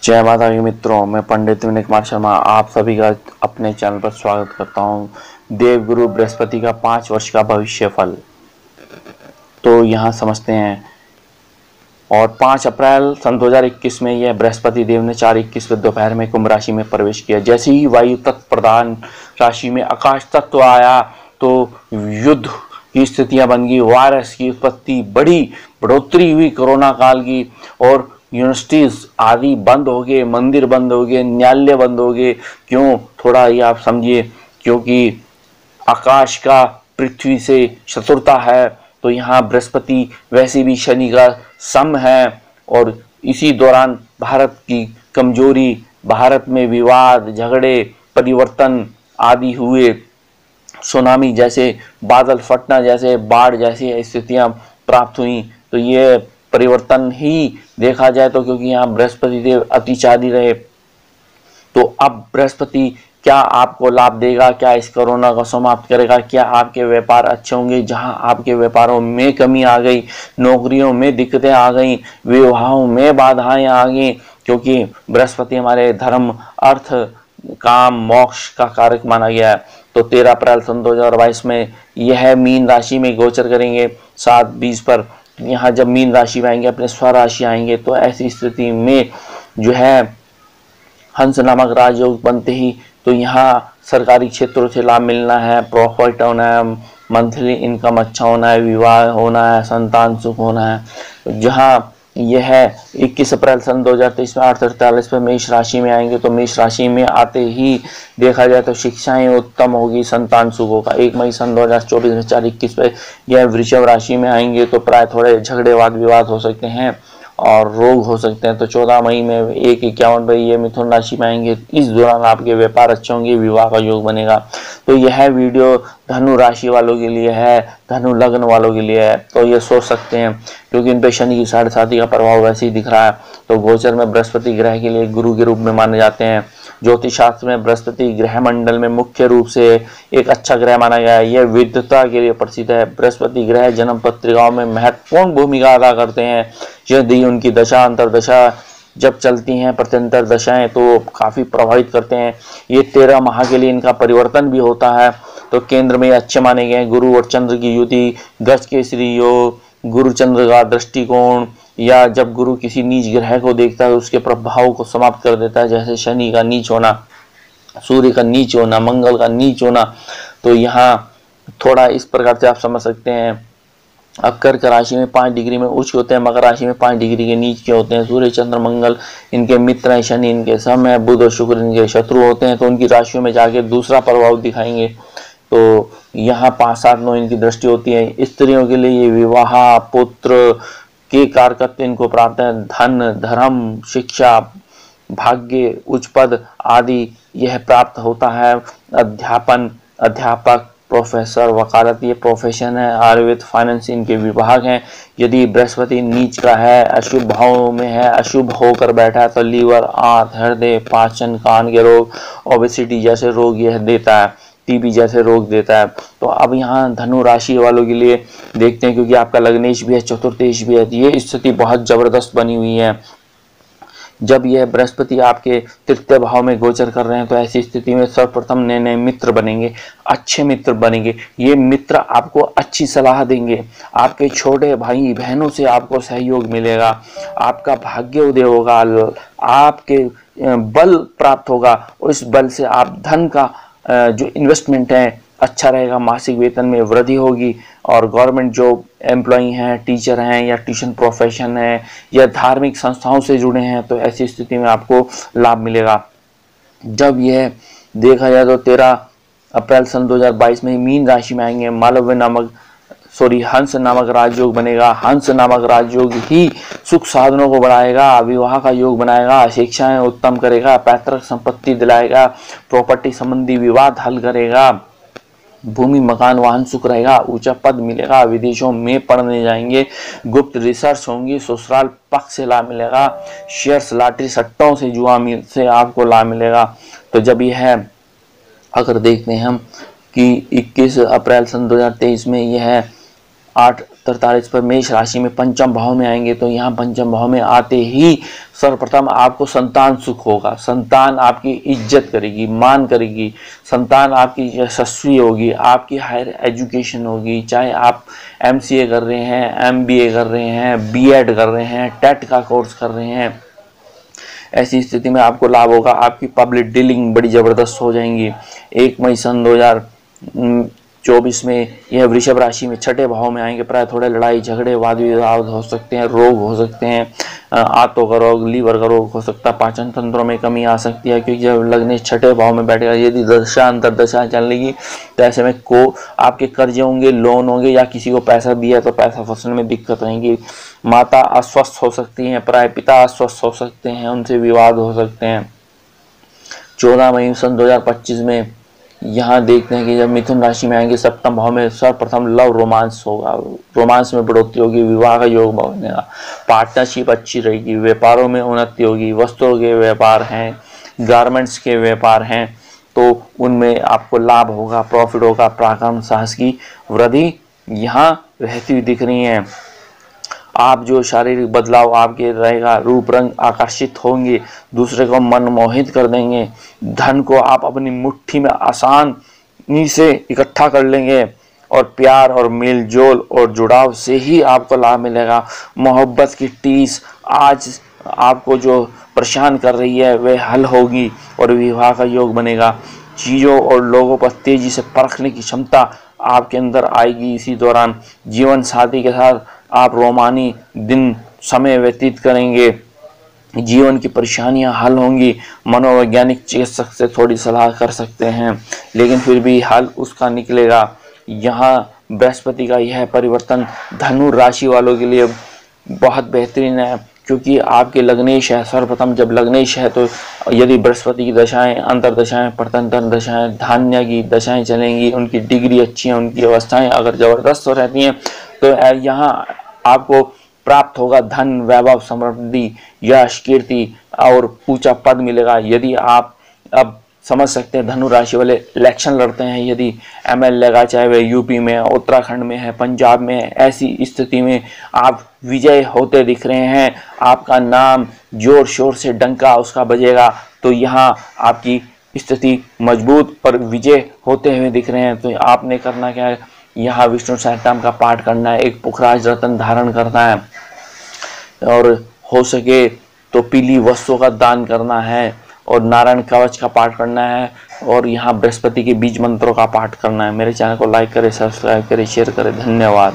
जय माता की मित्रों, मैं पंडित विनय कुमार शर्मा आप सभी का अपने चैनल पर स्वागत करता हूं। देवगुरु बृहस्पति का 5 वर्ष का भविष्य फल तो यहाँ समझते हैं। और 5 अप्रैल सन 2021 में यह बृहस्पति देव ने 4:21 दोपहर में कुंभ राशि में प्रवेश किया। जैसे ही वायु तत्व प्रधान राशि में आकाश तत्व आया तो युद्ध की स्थितियां बन गई, वायरस की उत्पत्ति बढ़ोतरी हुई कोरोना काल की, और यूनिवर्सिटीज आदि बंद हो गए, मंदिर बंद हो गए, न्यायालय बंद हो गए। क्यों? थोड़ा ये आप समझिए, क्योंकि आकाश का पृथ्वी से शत्रुता है, तो यहाँ बृहस्पति वैसे भी शनि का सम है। और इसी दौरान भारत की कमजोरी, भारत में विवाद, झगड़े, परिवर्तन आदि हुए, सुनामी जैसे, बादल फटना जैसे, बाढ़ जैसी स्थितियां प्राप्त हुई। तो ये परिवर्तन ही देखा जाए तो, क्योंकि यहाँ बृहस्पति देव अतिचारी रहे। तो अब बृहस्पति क्या आपको लाभ देगा? क्या इस कोरोना को समाप्त करेगा? क्या आपके व्यापार अच्छे होंगे? जहां आपके व्यापारों में कमी आ गई, नौकरियों में दिक्कतें आ गई, विवाहों में बाधाएं आ गई, क्योंकि बृहस्पति हमारे धर्म, अर्थ, काम, मोक्ष का कारक माना गया है। तो 13 अप्रैल सन 2022 में यह मीन राशि में गोचर करेंगे 7:20 पर। यहाँ जब मीन राशि में आएंगे, अपने स्वराशि आएंगे, तो ऐसी स्थिति में जो है हंस नामक राजयोग बनते ही तो यहाँ सरकारी क्षेत्रों से लाभ मिलना है, प्रॉफिट होना है, मंथली इनकम अच्छा होना है, विवाह होना है, संतान सुख होना है। जहाँ यह 21 अप्रैल सन 2023 में 8:43 पर मेष राशि में आएंगे, तो मेष राशि में आते ही देखा जाए तो शिक्षाएं उत्तम होगी, संतान सुख होगा। 1 मई सन 2024 में 4:21 पर यह वृषभ राशि में आएंगे, तो प्राय थोड़े झगड़े वाद विवाद हो सकते हैं और रोग हो सकते हैं। तो 14 मई में 1:51 पर ये मिथुन राशि में आएंगे। इस दौरान आपके व्यापार अच्छे होंगे, विवाह का योग बनेगा। तो यह वीडियो धनु राशि वालों के लिए है, धनु लग्न वालों के लिए है। तो ये सोच सकते हैं, क्योंकि इन पे शनि की 7.5 का प्रभाव वैसे ही दिख रहा है। तो गोचर में बृहस्पति ग्रह के लिए गुरु के रूप में माने जाते हैं। ज्योतिष शास्त्र में बृहस्पति ग्रह मंडल में मुख्य रूप से एक अच्छा ग्रह माना गया है। यह विद्वता के लिए प्रसिद्ध है। बृहस्पति ग्रह जन्म पत्रिकाओं में महत्वपूर्ण भूमिका अदा करते हैं। यदि उनकी दशा अंतरदशा जब चलती हैं, प्रत्यंतर दशाएं, तो काफी प्रभावित करते हैं। ये 13 माह के लिए इनका परिवर्तन भी होता है। तो केंद्र में अच्छे माने गए हैं। गुरु और चंद्र की युति, गज केसरी योग, गुरु चंद्र का दृष्टिकोण, या जब गुरु किसी नीच ग्रह को देखता है उसके प्रभाव को समाप्त कर देता है, जैसे शनि का नीच होना, सूर्य का नीच होना, मंगल का नीच होना। तो यहाँ थोड़ा इस प्रकार से आप समझ सकते हैं। अब कर्क राशि में 5 डिग्री में उच्च होते हैं, मकर राशि में 5 डिग्री के नीच के होते हैं। सूर्य चंद्र मंगल इनके मित्र हैं, शनि इनके सम है, बुध और शुक्र इनके शत्रु होते हैं। तो उनकी राशियों में जाके दूसरा प्रभाव दिखाएंगे। तो यहाँ 5, 7, 9 इनकी दृष्टि होती है। स्त्रियों के लिए ये विवाह, पुत्र के कारकत्व इनको प्राप्त है। धन, धर्म, शिक्षा, भाग्य, उच्च पद आदि यह प्राप्त होता है। अध्यापन, अध्यापक, प्रोफेसर, वकालत ये प्रोफेशन है। आयुर्वेद, फाइनेंस इनके विभाग हैं। यदि बृहस्पति नीच का है, अशुभ भाव में है, अशुभ होकर बैठा है, तो लीवर, आंत, हृदय, पाचन, कान के रोग, ओबेसिटी जैसे रोग यह देता है, टीबी जैसे रोग देता है। तो अब यहाँ धनु राशि वालों के लिए देखते हैं, क्योंकि आपका लग्नेश भी है, चतुर्थेश भी है। ये स्थिति बहुत जबरदस्त बनी हुई है। जब यह बृहस्पति आपके तृतीय भाव में गोचर कर रहे हैं, तो ऐसी स्थिति में सर्वप्रथम नए नए मित्र बनेंगे, अच्छे मित्र बनेंगे। ये मित्र आपको अच्छी सलाह देंगे। आपके छोटे भाई बहनों से आपको सहयोग मिलेगा। आपका भाग्य उदय होगा, आपके बल प्राप्त होगा, और इस बल से आप धन का जो इन्वेस्टमेंट है अच्छा रहेगा। मासिक वेतन में वृद्धि होगी। और गवर्नमेंट जॉब एम्प्लॉई हैं, टीचर हैं, या ट्यूशन प्रोफेशन है, या धार्मिक संस्थाओं से जुड़े हैं, तो ऐसी स्थिति में आपको लाभ मिलेगा। जब यह देखा जाए तो 13 अप्रैल सन 2022 में मीन राशि में आएंगे। हंस नामक राजयोग बनेगा। हंस नामक राजयोग ही सुख साधनों को बढ़ाएगा, विवाह का योग बनाएगा, शिक्षाएं उत्तम करेगा, पैतृक संपत्ति दिलाएगा, प्रॉपर्टी संबंधी विवाद हल करेगा, भूमि मकान वाहन सुख रहेगा, ऊंचा पद मिलेगा, विदेशों में पढ़ने जाएंगे, गुप्त रिसर्च होंगी, ससुराल पक्ष से लाभ मिलेगा, शेयर्स, लॉटरी, सट्टों से, जुआ से आपको लाभ मिलेगा। तो जब यह अगर देखते हैं हम कि 21 अप्रैल सन 2023 में यह 43 पर मेष राशि में पंचम भाव में आएंगे। तो यहाँ पंचम भाव में आते ही सर्वप्रथम आपको संतान सुख होगा, संतान आपकी इज्जत करेगी, मान करेगी, संतान आपकी यशस्वी होगी, आपकी हायर एजुकेशन होगी, चाहे आप MCA कर रहे हैं, MBA कर रहे हैं, B.Ed कर रहे हैं, टेट का कोर्स कर रहे हैं, ऐसी स्थिति में आपको लाभ होगा। आपकी पब्लिक डीलिंग बड़ी ज़बरदस्त हो जाएंगी। 1 मई सन 2024 में यह वृषभ राशि में छठे भाव में आएंगे। प्राय थोड़े लड़ाई झगड़े वाद विवाद हो सकते हैं, रोग हो सकते हैं, आंतों का रोग, लीवर का रोग हो सकता है, पाचन तंत्रों में कमी आ सकती है, क्योंकि जब लग्नेश छठे भाव में बैठेगा, यदि दशा अंतरदशा चलेगी तो ऐसे में आपके कर्जे होंगे, लोन होंगे, या किसी को पैसा दिया तो पैसा फंसने में दिक्कत रहेंगी। माता अस्वस्थ हो सकती हैं, प्राय पिता अस्वस्थ हो सकते हैं, उनसे विवाद हो सकते हैं। 14 मई सन 2025 में यहाँ देखते हैं कि जब मिथुन राशि में आएंगे सप्तम भाव में, सर्वप्रथम लव रोमांस होगा, रोमांस में बढ़ोतरी होगी, विवाह का योग बनेगा, पार्टनरशिप अच्छी रहेगी, व्यापारों में उन्नति होगी। वस्त्रों के व्यापार हैं, गारमेंट्स के व्यापार हैं, तो उनमें आपको लाभ होगा, प्रॉफिट होगा। पराक्रम साहस की वृद्धि यहाँ रहती हुई दिख रही है। आप जो शारीरिक बदलाव आपके रहेगा, रूप रंग आकर्षित होंगे, दूसरे को मनमोहित कर देंगे, धन को आप अपनी मुट्ठी में आसानी से इकट्ठा कर लेंगे, और प्यार और मेल जोल और जुड़ाव से ही आपको लाभ मिलेगा। मोहब्बत की टीस आज आपको जो परेशान कर रही है वह हल होगी और विवाह का योग बनेगा। चीज़ों और लोगों पर तेजी से परखने की क्षमता आपके अंदर आएगी। इसी दौरान जीवन साथी के साथ आप रोमानी दिन समय व्यतीत करेंगे, जीवन की परेशानियां हल होंगी। मनोवैज्ञानिक चिकित्सक से थोड़ी सलाह कर सकते हैं, लेकिन फिर भी हल उसका निकलेगा। यहाँ बृहस्पति का यह परिवर्तन धनु राशि वालों के लिए बहुत बेहतरीन है, क्योंकि आपके लग्नेश है। सर्वप्रथम जब लग्नेश है तो यदि बृहस्पति की दशाएं, अंतरदशाएं, प्रत्यंतर दशाएं, धान्य की दशाएं चलेंगी, उनकी डिग्री अच्छी है, उनकी अवस्थाएं अगर जबरदस्त हो रहती हैं, तो यहाँ आपको प्राप्त होगा धन, वैभव, समृद्धि, यश, कीर्ति और ऊंचा पद मिलेगा। यदि आप अब समझ सकते हैं धनु राशि वाले इलेक्शन लड़ते हैं, यदि MLA का, चाहे वह यूपी में, उत्तराखंड में है, पंजाब में है, ऐसी स्थिति में आप विजय होते दिख रहे हैं, आपका नाम जोर शोर से डंका उसका बजेगा, तो यहाँ आपकी स्थिति मजबूत और विजय होते हुए दिख रहे हैं। तो आपने करना क्या है, यहाँ विष्णु सहस्त्रनाम का पाठ करना है, एक पुखराज रत्न धारण करना है, और हो सके तो पीली वस्तुओं का दान करना है, और नारायण कवच का पाठ करना है, और यहाँ बृहस्पति के बीज मंत्रों का पाठ करना है। मेरे चैनल को लाइक करें, सब्सक्राइब करें, शेयर करें। धन्यवाद।